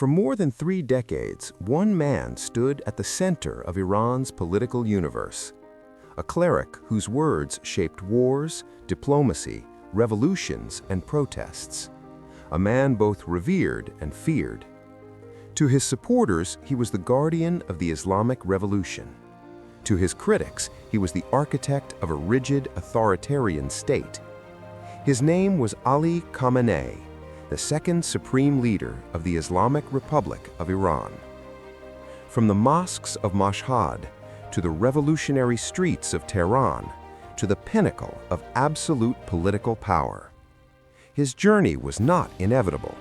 For more than 3 decades, one man stood at the center of Iran's political universe. A cleric whose words shaped wars, diplomacy, revolutions, and protests. A man both revered and feared. To his supporters, he was the guardian of the Islamic Revolution. To his critics, he was the architect of a rigid, authoritarian state. His name was Ali Khamenei, the second supreme leader of the Islamic Republic of Iran. From the mosques of Mashhad to the revolutionary streets of Tehran to the pinnacle of absolute political power. His journey was not inevitable.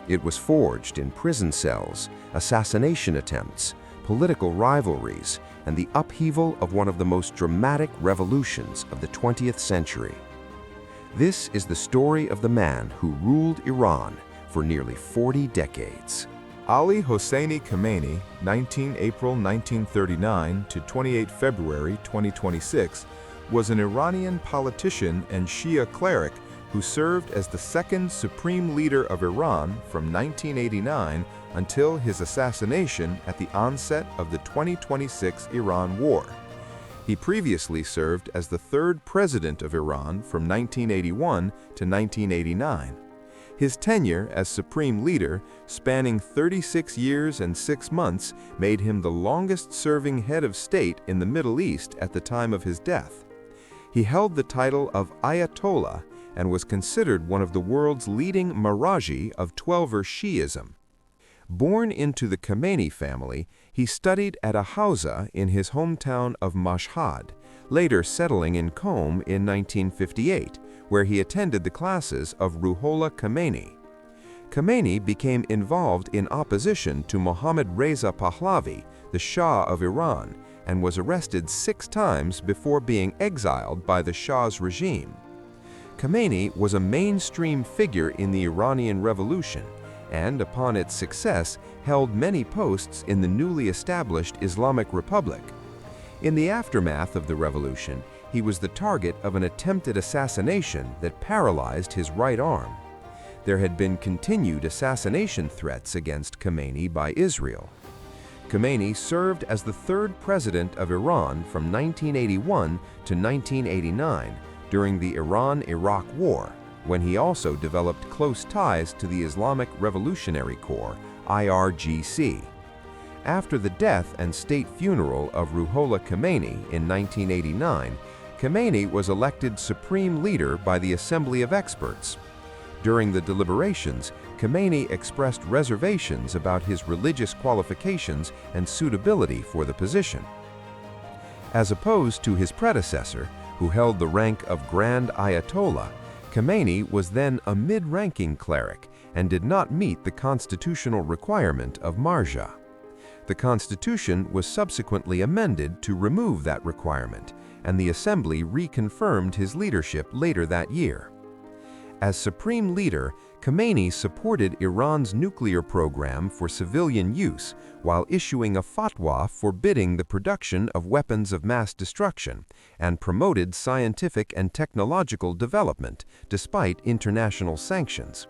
It was forged in prison cells, assassination attempts, political rivalries, and the upheaval of one of the most dramatic revolutions of the 20th century. This is the story of the man who ruled Iran for nearly 40 decades. Ali Khamenei, 19 April 1939 to 28 February 2026, was an Iranian politician and Shia cleric who served as the second supreme leader of Iran from 1989 until his assassination at the onset of the 2026 Iran War. He previously served as the third president of Iran from 1981 to 1989. His tenure as supreme leader, spanning 36 years and 6 months, made him the longest-serving head of state in the Middle East at the time of his death. He held the title of Ayatollah and was considered one of the world's leading Maraji of Twelver Shi'ism. Born into the Khomeini family, he studied at a hawza in his hometown of Mashhad, later settling in Qom in 1958, where he attended the classes of Ruhollah Khomeini. Khomeini became involved in opposition to Mohammad Reza Pahlavi, the Shah of Iran, and was arrested 6 times before being exiled by the Shah's regime. Khomeini was a mainstream figure in the Iranian Revolution, and upon its success, held many posts in the newly established Islamic Republic. In the aftermath of the revolution, he was the target of an attempted assassination that paralyzed his right arm. There had been continued assassination threats against Khomeini by Israel. Khomeini served as the third president of Iran from 1981 to 1989 during the Iran-Iraq War, when he also developed close ties to the Islamic Revolutionary Corps, IRGC. After the death and state funeral of Ruhollah Khomeini in 1989, Khomeini was elected supreme leader by the Assembly of Experts. During the deliberations, Khomeini expressed reservations about his religious qualifications and suitability for the position. As opposed to his predecessor, who held the rank of Grand Ayatollah, Khomeini was then a mid-ranking cleric and did not meet the constitutional requirement of marja. The constitution was subsequently amended to remove that requirement, and the assembly reconfirmed his leadership later that year. As supreme leader, Khomeini supported Iran's nuclear program for civilian use while issuing a fatwa forbidding the production of weapons of mass destruction and promoted scientific and technological development despite international sanctions.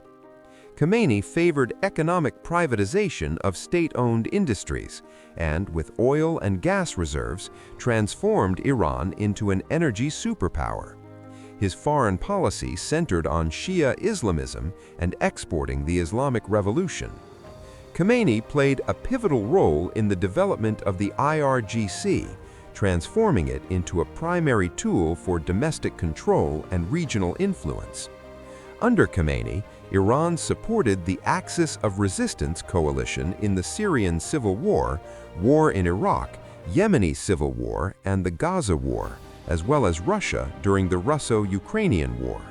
Khomeini favored economic privatization of state-owned industries and, with oil and gas reserves, transformed Iran into an energy superpower. His foreign policy centered on Shia Islamism and exporting the Islamic Revolution. Khomeini played a pivotal role in the development of the IRGC, transforming it into a primary tool for domestic control and regional influence. Under Khomeini, Iran supported the Axis of Resistance coalition in the Syrian Civil War, war in Iraq, Yemeni Civil War, and the Gaza War, as well as Russia during the Russo-Ukrainian War.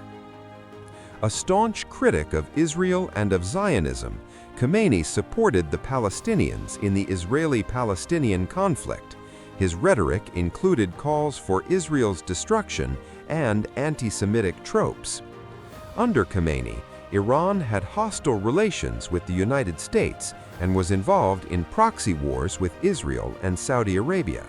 A staunch critic of Israel and of Zionism, Khomeini supported the Palestinians in the Israeli-Palestinian conflict. His rhetoric included calls for Israel's destruction and anti-Semitic tropes. Under Khomeini, Iran had hostile relations with the United States and was involved in proxy wars with Israel and Saudi Arabia.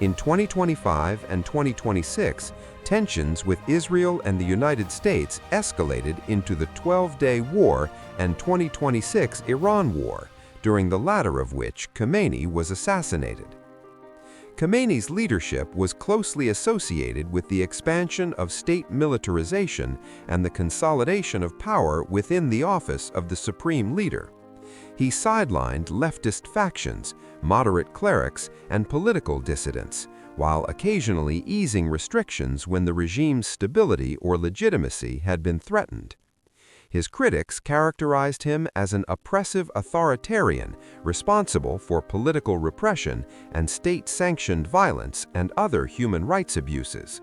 In 2025 and 2026, tensions with Israel and the United States escalated into the 12-day war and 2026 Iran war, during the latter of which Khomeini was assassinated. Khomeini's leadership was closely associated with the expansion of state militarization and the consolidation of power within the office of the supreme leader. He sidelined leftist factions, moderate clerics, and political dissidents, while occasionally easing restrictions when the regime's stability or legitimacy had been threatened. His critics characterized him as an oppressive authoritarian responsible for political repression and state-sanctioned violence and other human rights abuses.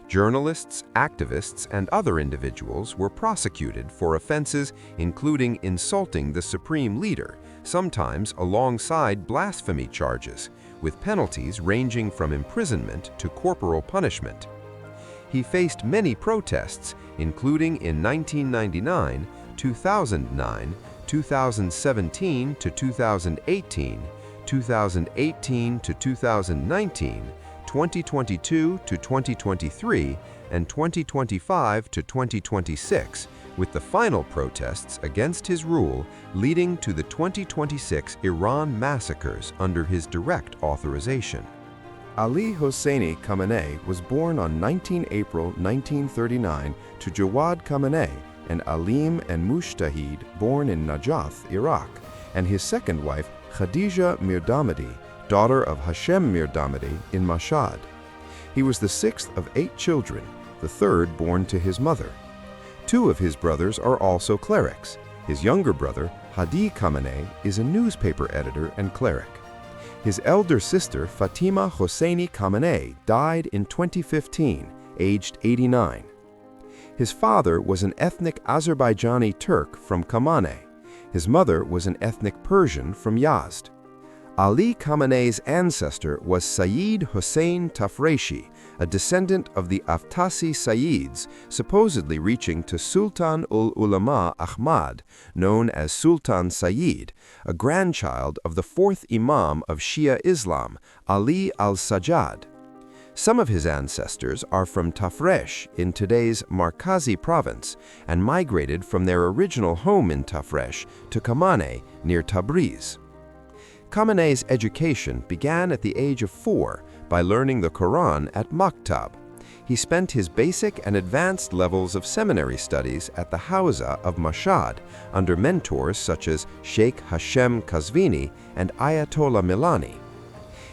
Journalists, activists, and other individuals were prosecuted for offenses including insulting the supreme leader, sometimes alongside blasphemy charges, with penalties ranging from imprisonment to corporal punishment. He faced many protests, including in 1999, 2009, 2017 to 2018, 2018 to 2019, 2022 to 2023, and 2025 to 2026, with the final protests against his rule leading to the 2026 Iran massacres under his direct authorization. Ali Khamenei was born on 19 April 1939 to Jawad Khamenei and Alim and Mushtahid, born in Najaf, Iraq, and his second wife Khadija Mirdamadi, daughter of Hashem Mirdamadi, in Mashhad. He was the sixth of 8 children, the third born to his mother. 2 of his brothers are also clerics. His younger brother, Hadi Khamenei, is a newspaper editor and cleric. His elder sister, Fatima Hosseini Khamenei, died in 2015, aged 89. His father was an ethnic Azerbaijani Turk from Khamenei. His mother was an ethnic Persian from Yazd. Ali Khamenei's ancestor was Sayyid Hossein Tafreshi, a descendant of the Aftasi Sayyids, supposedly reaching to Sultan ul-Ulama Ahmad, known as Sultan Sayyid, a grandchild of the 4th Imam of Shia Islam, Ali al-Sajjad. Some of his ancestors are from Tafresh in today's Markazi province and migrated from their original home in Tafresh to Khamenei near Tabriz. Khamenei's education began at the age of 4 by learning the Quran at Maktab. He spent his basic and advanced levels of seminary studies at the Hawza of Mashhad under mentors such as Sheikh Hashem Kazvini and Ayatollah Milani.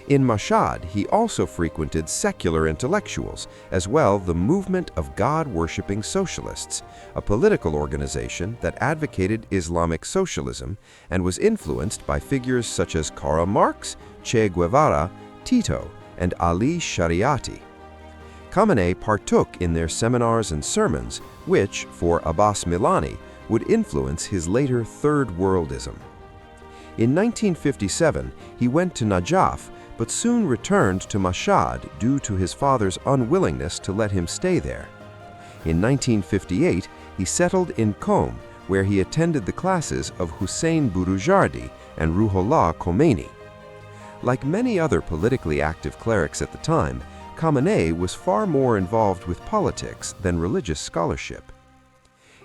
In Mashhad, he also frequented secular intellectuals, as well the movement of God-worshipping socialists, a political organization that advocated Islamic socialism and was influenced by figures such as Karl Marx, Che Guevara, Tito, and Ali Shariati. Khamenei partook in their seminars and sermons, which, for Abbas Milani, would influence his later Third Worldism. In 1957, he went to Najaf, but soon returned to Mashhad due to his father's unwillingness to let him stay there. In 1958, he settled in Qom, where he attended the classes of Hussein Burujardi and Ruhollah Khomeini. Like many other politically active clerics at the time, Khamenei was far more involved with politics than religious scholarship.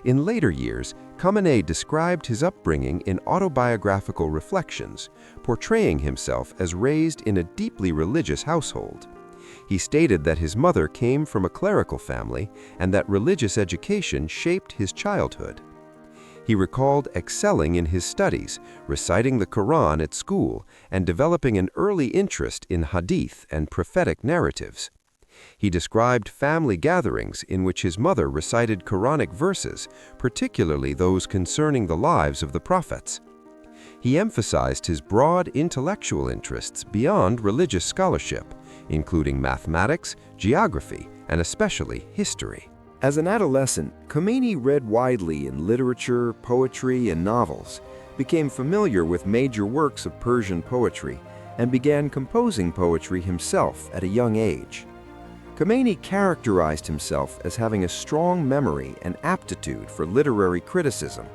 In later years, Khamenei described his upbringing in autobiographical reflections, portraying himself as raised in a deeply religious household. He stated that his mother came from a clerical family and that religious education shaped his childhood. He recalled excelling in his studies, reciting the Quran at school, and developing an early interest in hadith and prophetic narratives. He described family gatherings in which his mother recited Quranic verses, particularly those concerning the lives of the prophets. He emphasized his broad intellectual interests beyond religious scholarship, including mathematics, geography, and especially history. As an adolescent, Khomeini read widely in literature, poetry, and novels, became familiar with major works of Persian poetry, and began composing poetry himself at a young age. Khomeini characterized himself as having a strong memory and aptitude for literary criticism,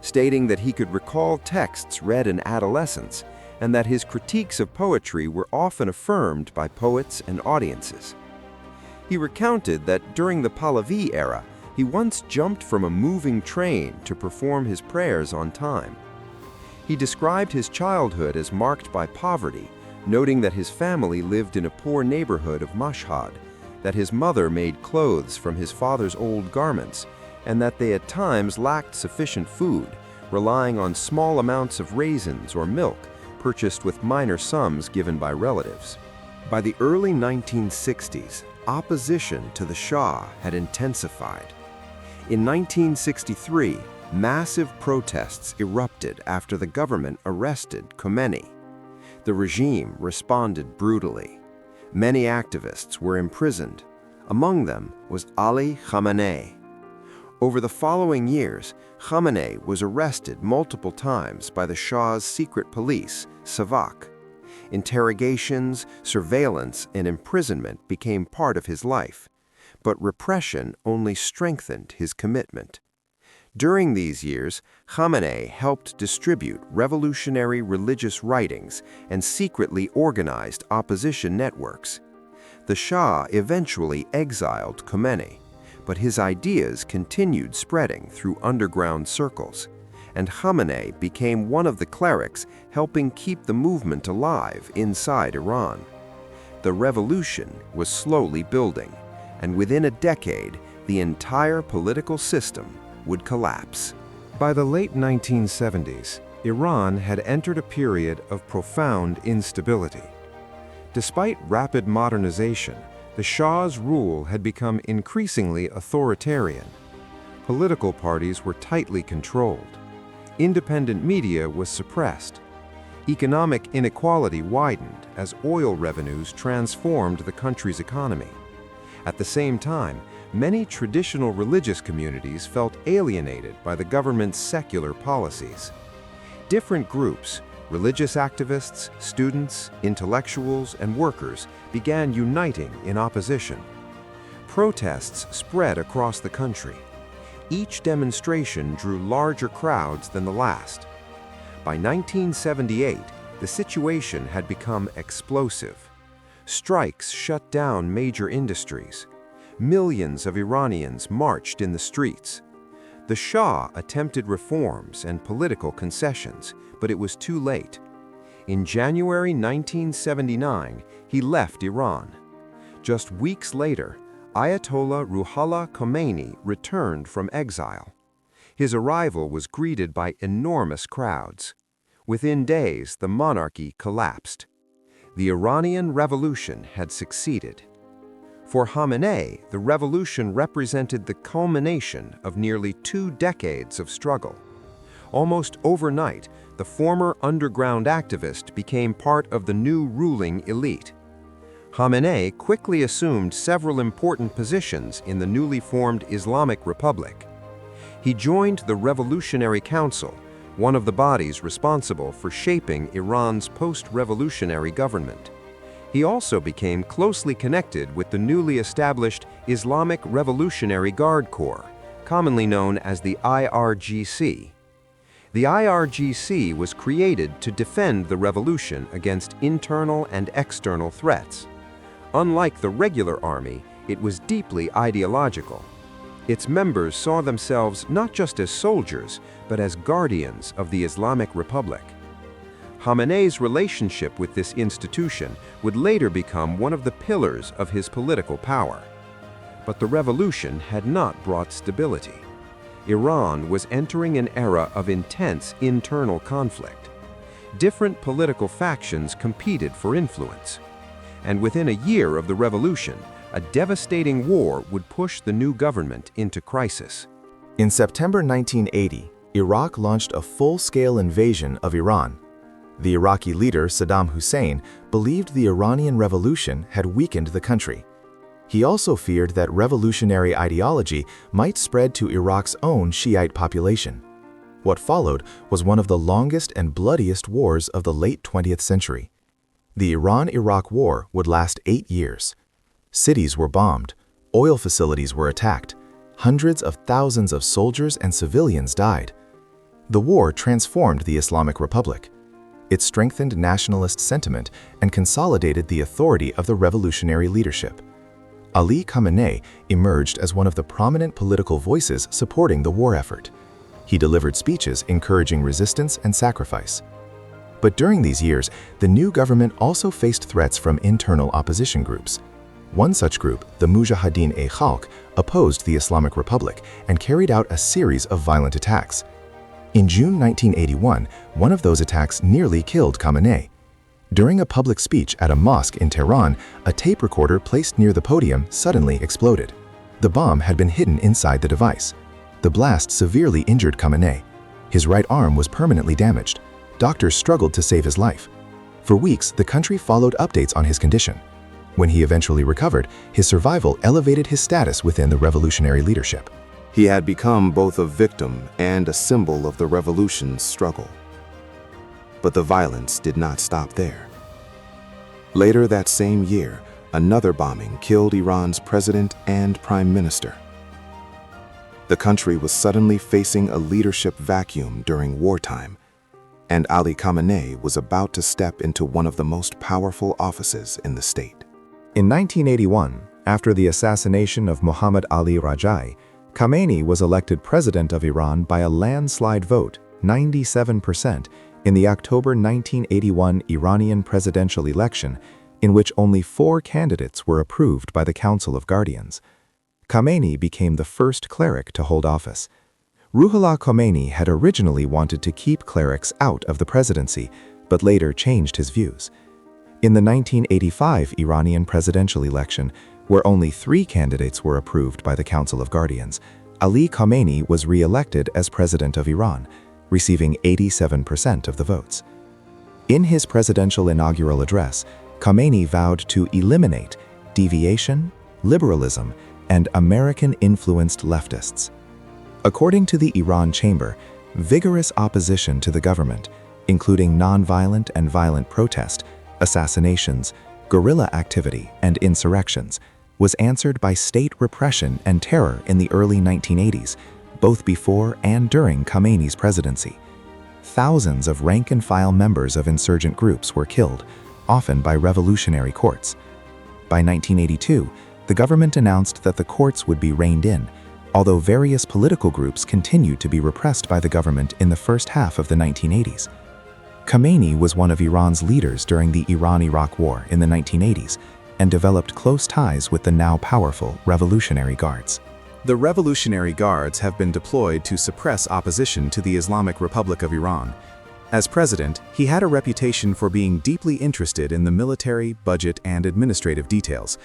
stating that he could recall texts read in adolescence and that his critiques of poetry were often affirmed by poets and audiences. He recounted that during the Pahlavi era, he once jumped from a moving train to perform his prayers on time. He described his childhood as marked by poverty, noting that his family lived in a poor neighborhood of Mashhad, that his mother made clothes from his father's old garments, and that they at times lacked sufficient food, relying on small amounts of raisins or milk purchased with minor sums given by relatives. By the early 1960s, opposition to the Shah had intensified. In 1963, massive protests erupted after the government arrested Khomeini. The regime responded brutally. Many activists were imprisoned. Among them was Ali Khamenei. Over the following years, Khamenei was arrested multiple times by the Shah's secret police, Savak. Interrogations, surveillance, and imprisonment became part of his life, but repression only strengthened his commitment. During these years, Khamenei helped distribute revolutionary religious writings and secretly organized opposition networks. The Shah eventually exiled Khomeini, but his ideas continued spreading through underground circles, and Khamenei became one of the clerics helping keep the movement alive inside Iran. The revolution was slowly building, and within a decade, the entire political system would collapse. By the late 1970s, Iran had entered a period of profound instability. Despite rapid modernization, the Shah's rule had become increasingly authoritarian. Political parties were tightly controlled. Independent media was suppressed. Economic inequality widened as oil revenues transformed the country's economy. At the same time, many traditional religious communities felt alienated by the government's secular policies. Different groups, religious activists, students, intellectuals, and workers, began uniting in opposition. Protests spread across the country. Each demonstration drew larger crowds than the last. By 1978, the situation had become explosive. Strikes shut down major industries. Millions of Iranians marched in the streets. The Shah attempted reforms and political concessions, but it was too late. In January 1979, he left Iran. Just weeks later, Ayatollah Ruhollah Khomeini returned from exile. His arrival was greeted by enormous crowds. Within days, the monarchy collapsed. The Iranian Revolution had succeeded. For Khamenei, the revolution represented the culmination of nearly 2 decades of struggle. Almost overnight, the former underground activist became part of the new ruling elite. Khamenei quickly assumed several important positions in the newly formed Islamic Republic. He joined the Revolutionary Council, one of the bodies responsible for shaping Iran's post-revolutionary government. He also became closely connected with the newly established Islamic Revolutionary Guard Corps, commonly known as the IRGC. The IRGC was created to defend the revolution against internal and external threats. Unlike the regular army, it was deeply ideological. Its members saw themselves not just as soldiers, but as guardians of the Islamic Republic. Khamenei's relationship with this institution would later become one of the pillars of his political power. But the revolution had not brought stability. Iran was entering an era of intense internal conflict. Different political factions competed for influence. And within a year of the revolution, a devastating war would push the new government into crisis. In September 1980, Iraq launched a full-scale invasion of Iran. The Iraqi leader, Saddam Hussein, believed the Iranian Revolution had weakened the country. He also feared that revolutionary ideology might spread to Iraq's own Shiite population. What followed was one of the longest and bloodiest wars of the late 20th century. The Iran-Iraq War would last 8 years. Cities were bombed, oil facilities were attacked, hundreds of thousands of soldiers and civilians died. The war transformed the Islamic Republic. It strengthened nationalist sentiment and consolidated the authority of the revolutionary leadership. Ali Khamenei emerged as one of the prominent political voices supporting the war effort. He delivered speeches encouraging resistance and sacrifice. But during these years, the new government also faced threats from internal opposition groups. One such group, the Mujahideen-e-Khalq, opposed the Islamic Republic and carried out a series of violent attacks. In June 1981, one of those attacks nearly killed Khamenei. During a public speech at a mosque in Tehran, a tape recorder placed near the podium suddenly exploded. The bomb had been hidden inside the device. The blast severely injured Khamenei. His right arm was permanently damaged. Doctors struggled to save his life. For weeks, the country followed updates on his condition. When he eventually recovered, his survival elevated his status within the revolutionary leadership. He had become both a victim and a symbol of the revolution's struggle. But the violence did not stop there. Later that same year, another bombing killed Iran's president and prime minister. The country was suddenly facing a leadership vacuum during wartime, and Ali Khamenei was about to step into one of the most powerful offices in the state. In 1981, after the assassination of Mohammad Ali Rajai, Khamenei was elected president of Iran by a landslide vote, 97%, in the October 1981 Iranian presidential election, in which only 4 candidates were approved by the Council of Guardians. Khamenei became the first cleric to hold office. Ruhollah Khomeini had originally wanted to keep clerics out of the presidency, but later changed his views. In the 1985 Iranian presidential election, where only 3 candidates were approved by the Council of Guardians, Ali Khamenei was re-elected as president of Iran, receiving 87% of the votes. In his presidential inaugural address, Khomeini vowed to eliminate deviation, liberalism, and American-influenced leftists. According to the Iran Chamber, vigorous opposition to the government, including nonviolent and violent protest, assassinations, guerrilla activity, and insurrections, was answered by state repression and terror in the early 1980s, both before and during Khamenei's presidency. Thousands of rank-and-file members of insurgent groups were killed, often by revolutionary courts. By 1982, the government announced that the courts would be reined in, although various political groups continued to be repressed by the government in the first half of the 1980s. Khomeini was one of Iran's leaders during the Iran-Iraq War in the 1980s and developed close ties with the now powerful Revolutionary Guards. The Revolutionary Guards have been deployed to suppress opposition to the Islamic Republic of Iran. As president, he had a reputation for being deeply interested in the military, budget, and administrative details.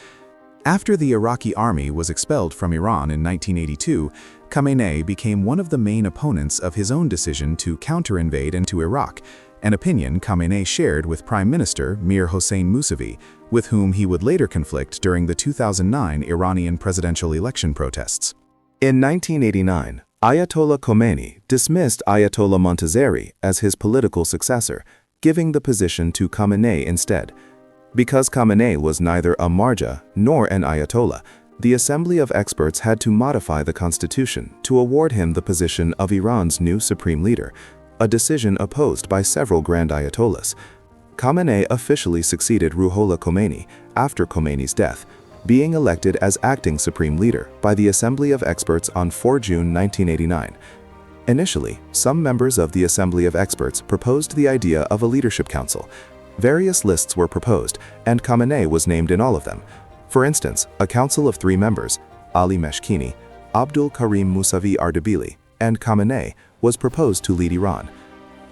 After the Iraqi army was expelled from Iran in 1982, Khamenei became one of the main opponents of his own decision to counter-invade into Iraq, an opinion Khamenei shared with Prime Minister Mir Hossein Mousavi, with whom he would later conflict during the 2009 Iranian presidential election protests. In 1989, Ayatollah Khomeini dismissed Ayatollah Montazeri as his political successor, giving the position to Khamenei instead. Because Khamenei was neither a marja nor an Ayatollah, the Assembly of Experts had to modify the constitution to award him the position of Iran's new supreme leader, a decision opposed by several Grand Ayatollahs. Khamenei officially succeeded Ruhollah Khomeini after Khomeini's death, being elected as acting supreme leader by the Assembly of Experts on 4 June 1989. Initially, some members of the Assembly of Experts proposed the idea of a leadership council. Various lists were proposed, and Khamenei was named in all of them. For instance, a council of 3 members, Ali Mashhad, Abdul Karim Mousavi Ardebili, and Khamenei, was proposed to lead Iran.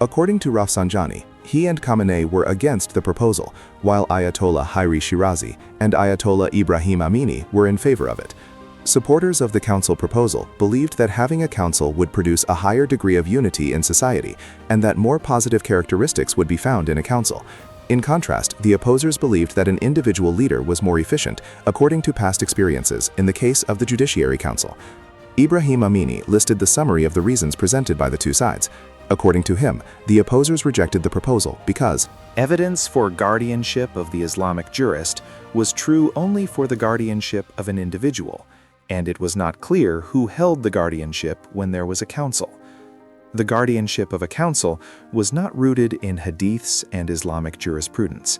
According to Rafsanjani, he and Khamenei were against the proposal, while Ayatollah Hairi Shirazi and Ayatollah Ibrahim Amini were in favor of it. Supporters of the council proposal believed that having a council would produce a higher degree of unity in society and that more positive characteristics would be found in a council. In contrast, the opposers believed that an individual leader was more efficient, according to past experiences in the case of the Judiciary Council. Ibrahim Amini listed the summary of the reasons presented by the 2 sides. According to him, the opposers rejected the proposal because evidence for guardianship of the Islamic jurist was true only for the guardianship of an individual, and it was not clear who held the guardianship when there was a council. The guardianship of a council was not rooted in hadiths and Islamic jurisprudence.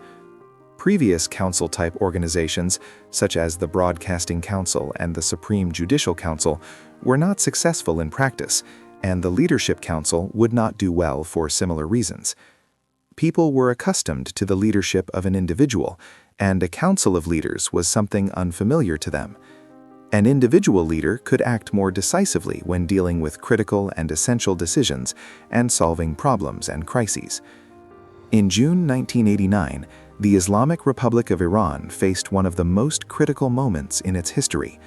Previous council-type organizations, such as the Broadcasting Council and the Supreme Judicial Council, were not successful in practice, and the Leadership Council would not do well for similar reasons. People were accustomed to the leadership of an individual, and a council of leaders was something unfamiliar to them. An individual leader could act more decisively when dealing with critical and essential decisions and solving problems and crises. In June 1989, the Islamic Republic of Iran faced one of the most critical moments in its history.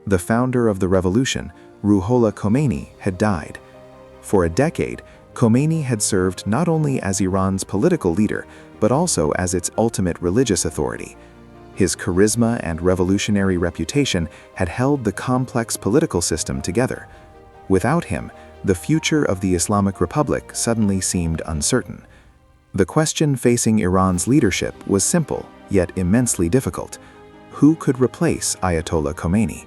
The founder of the revolution, Ruhollah Khomeini, had died. For a decade, Khomeini had served not only as Iran's political leader, but also as its ultimate religious authority. His charisma and revolutionary reputation had held the complex political system together. Without him, the future of the Islamic Republic suddenly seemed uncertain. The question facing Iran's leadership was simple, yet immensely difficult. Who could replace Ayatollah Khomeini?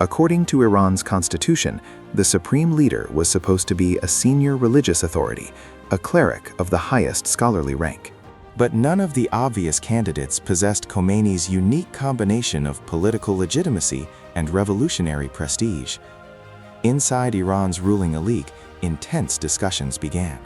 According to Iran's constitution, the supreme leader was supposed to be a senior religious authority, a cleric of the highest scholarly rank. But none of the obvious candidates possessed Khomeini's unique combination of political legitimacy and revolutionary prestige. Inside Iran's ruling elite, intense discussions began.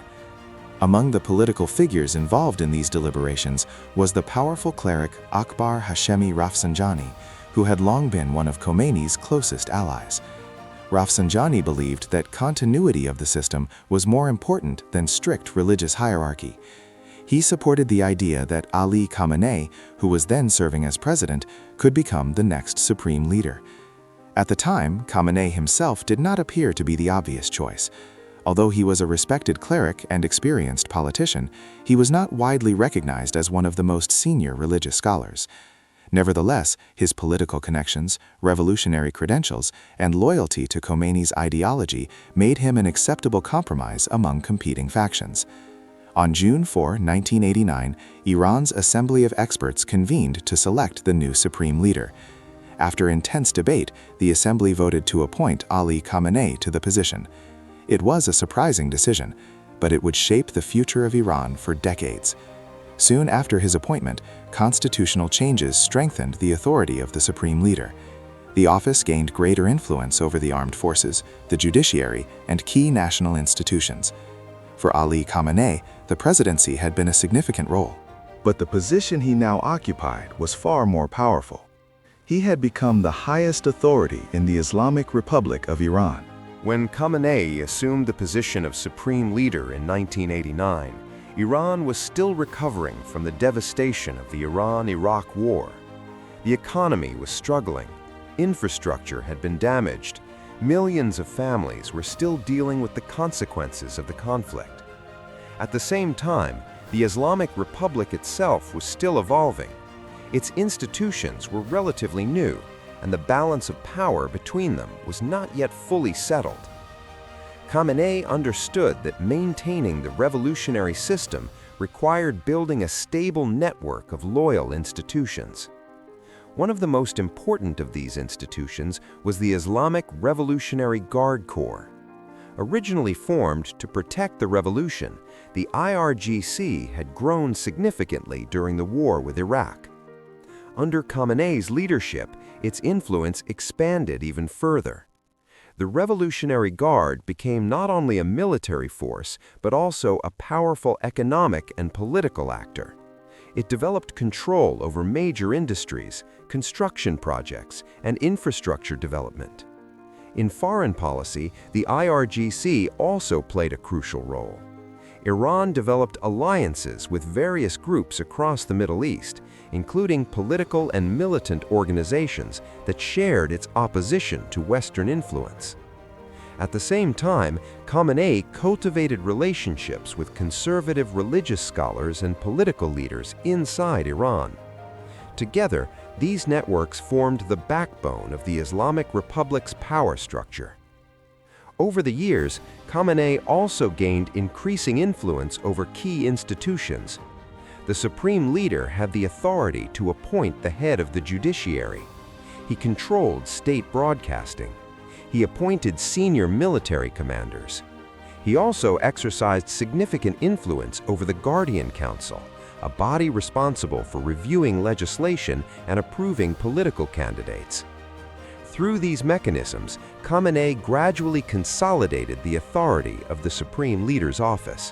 Among the political figures involved in these deliberations was the powerful cleric Akbar Hashemi Rafsanjani, who had long been one of Khomeini's closest allies. Rafsanjani believed that continuity of the system was more important than strict religious hierarchy. He supported the idea that Ali Khamenei, who was then serving as president, could become the next supreme leader. At the time, Khamenei himself did not appear to be the obvious choice. Although he was a respected cleric and experienced politician, he was not widely recognized as one of the most senior religious scholars. Nevertheless, his political connections, revolutionary credentials, and loyalty to Khomeini's ideology made him an acceptable compromise among competing factions. On June 4, 1989, Iran's Assembly of Experts convened to select the new supreme leader. After intense debate, the assembly voted to appoint Ali Khamenei to the position. It was a surprising decision, but it would shape the future of Iran for decades. Soon after his appointment, constitutional changes strengthened the authority of the supreme leader. The office gained greater influence over the armed forces, the judiciary, and key national institutions. For Ali Khamenei, the presidency had been a significant role. But the position he now occupied was far more powerful. He had become the highest authority in the Islamic Republic of Iran. When Khamenei assumed the position of supreme leader in 1989, Iran was still recovering from the devastation of the Iran-Iraq War. The economy was struggling, infrastructure had been damaged, millions of families were still dealing with the consequences of the conflict. At the same time, the Islamic Republic itself was still evolving. Its institutions were relatively new, and the balance of power between them was not yet fully settled. Khamenei understood that maintaining the revolutionary system required building a stable network of loyal institutions. One of the most important of these institutions was the Islamic Revolutionary Guard Corps. Originally formed to protect the revolution, the IRGC had grown significantly during the war with Iraq. Under Khamenei's leadership, its influence expanded even further. The Revolutionary Guard became not only a military force, but also a powerful economic and political actor. It developed control over major industries, construction projects, and infrastructure development. In foreign policy, the IRGC also played a crucial role. Iran developed alliances with various groups across the Middle East, including political and militant organizations that shared its opposition to Western influence. At the same time, Khamenei cultivated relationships with conservative religious scholars and political leaders inside Iran. Together, these networks formed the backbone of the Islamic Republic's power structure. Over the years, Khamenei also gained increasing influence over key institutions. The supreme leader had the authority to appoint the head of the judiciary. He controlled state broadcasting. He appointed senior military commanders. He also exercised significant influence over the Guardian Council, a body responsible for reviewing legislation and approving political candidates. Through these mechanisms, Khamenei gradually consolidated the authority of the Supreme Leader's office.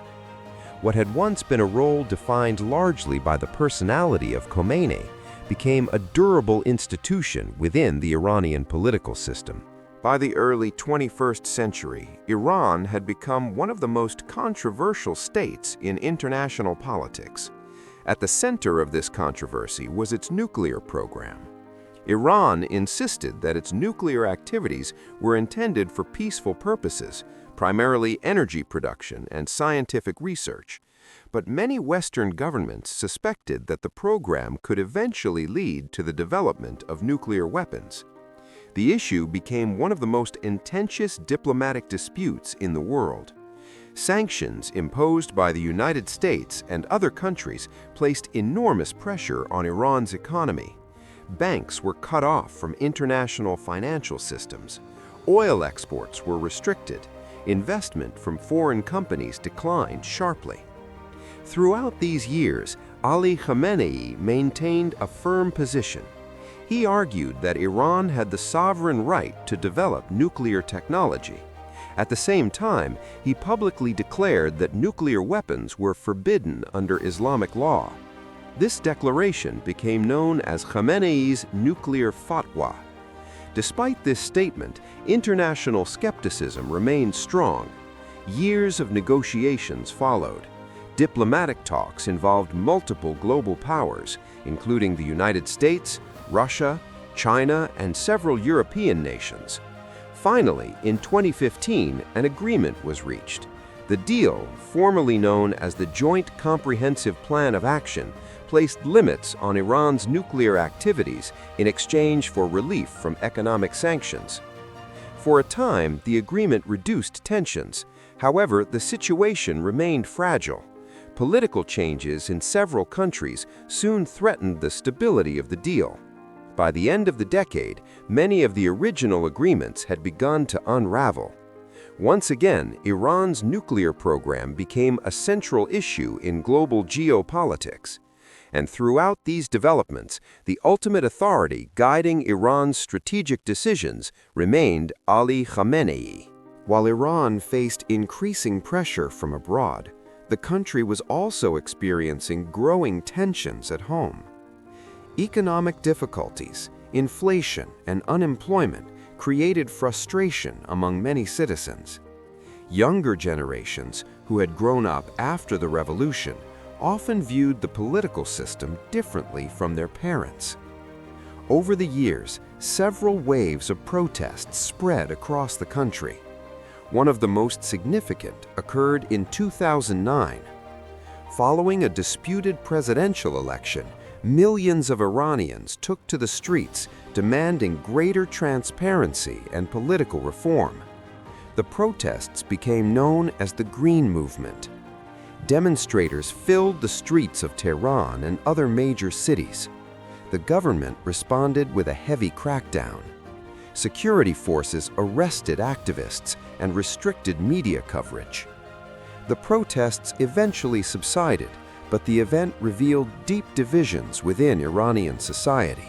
What had once been a role defined largely by the personality of Khomeini became a durable institution within the Iranian political system. By the early 21st century, Iran had become one of the most controversial states in international politics. At the center of this controversy was its nuclear program. Iran insisted that its nuclear activities were intended for peaceful purposes, primarily energy production and scientific research. But many Western governments suspected that the program could eventually lead to the development of nuclear weapons. The issue became one of the most contentious diplomatic disputes in the world. Sanctions imposed by the United States and other countries placed enormous pressure on Iran's economy. Banks were cut off from international financial systems. Oil exports were restricted. Investment from foreign companies declined sharply. Throughout these years, Ali Khamenei maintained a firm position. He argued that Iran had the sovereign right to develop nuclear technology. At the same time, he publicly declared that nuclear weapons were forbidden under Islamic law. This declaration became known as Khamenei's nuclear fatwa. Despite this statement, international skepticism remained strong. Years of negotiations followed. Diplomatic talks involved multiple global powers, including the United States, Russia, China, and several European nations. Finally, in 2015, an agreement was reached. The deal, formerly known as the Joint Comprehensive Plan of Action, placed limits on Iran's nuclear activities in exchange for relief from economic sanctions. For a time, the agreement reduced tensions. However, the situation remained fragile. Political changes in several countries soon threatened the stability of the deal. By the end of the decade, many of the original agreements had begun to unravel. Once again, Iran's nuclear program became a central issue in global geopolitics. And throughout these developments, the ultimate authority guiding Iran's strategic decisions remained Ali Khamenei. While Iran faced increasing pressure from abroad, the country was also experiencing growing tensions at home. Economic difficulties, inflation, and unemployment created frustration among many citizens. Younger generations, who had grown up after the revolution, often viewed the political system differently from their parents. Over the years, several waves of protests spread across the country. One of the most significant occurred in 2009. Following a disputed presidential election, millions of Iranians took to the streets demanding greater transparency and political reform. The protests became known as the Green Movement. Demonstrators filled the streets of Tehran and other major cities. The government responded with a heavy crackdown. Security forces arrested activists and restricted media coverage. The protests eventually subsided, but the event revealed deep divisions within Iranian society.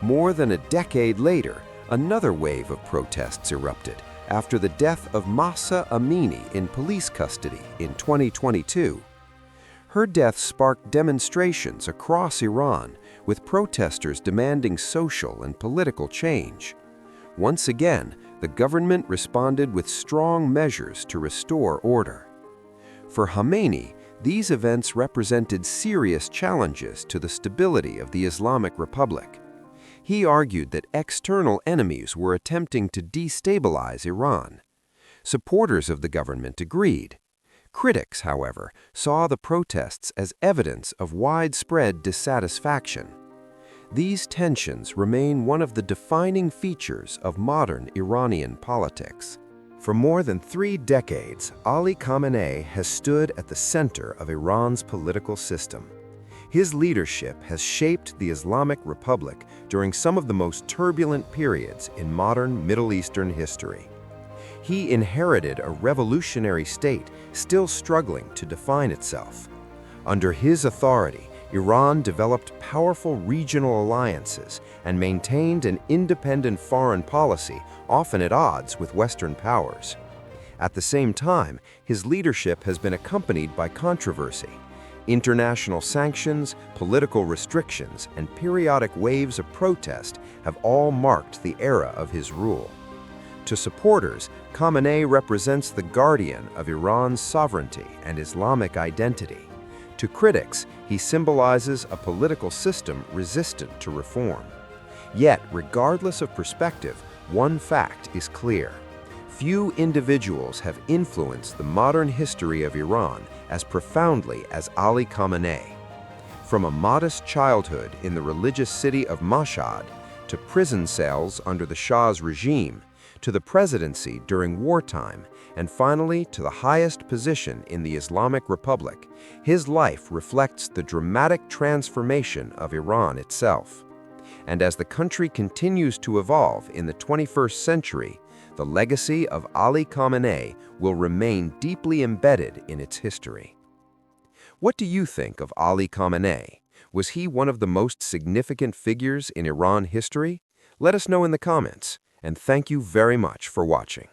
More than a decade later, another wave of protests erupted after the death of Mahsa Amini in police custody in 2022. Her death sparked demonstrations across Iran, with protesters demanding social and political change. Once again, the government responded with strong measures to restore order. For Khamenei, these events represented serious challenges to the stability of the Islamic Republic. He argued that external enemies were attempting to destabilize Iran. Supporters of the government agreed. Critics, however, saw the protests as evidence of widespread dissatisfaction. These tensions remain one of the defining features of modern Iranian politics. For more than 3 decades, Ali Khamenei has stood at the center of Iran's political system. His leadership has shaped the Islamic Republic during some of the most turbulent periods in modern Middle Eastern history. He inherited a revolutionary state still struggling to define itself. Under his authority, Iran developed powerful regional alliances and maintained an independent foreign policy, often at odds with Western powers. At the same time, his leadership has been accompanied by controversy. International sanctions, political restrictions, and periodic waves of protest have all marked the era of his rule. To supporters, Khamenei represents the guardian of Iran's sovereignty and Islamic identity. To critics, he symbolizes a political system resistant to reform. Yet, regardless of perspective, one fact is clear. Few individuals have influenced the modern history of Iran as profoundly as Ali Khamenei. From a modest childhood in the religious city of Mashhad, to prison cells under the Shah's regime, to the presidency during wartime, and finally to the highest position in the Islamic Republic, his life reflects the dramatic transformation of Iran itself. And as the country continues to evolve in the 21st century, the legacy of Ali Khamenei will remain deeply embedded in its history. What do you think of Ali Khamenei? Was he one of the most significant figures in Iran history? Let us know in the comments, and thank you very much for watching.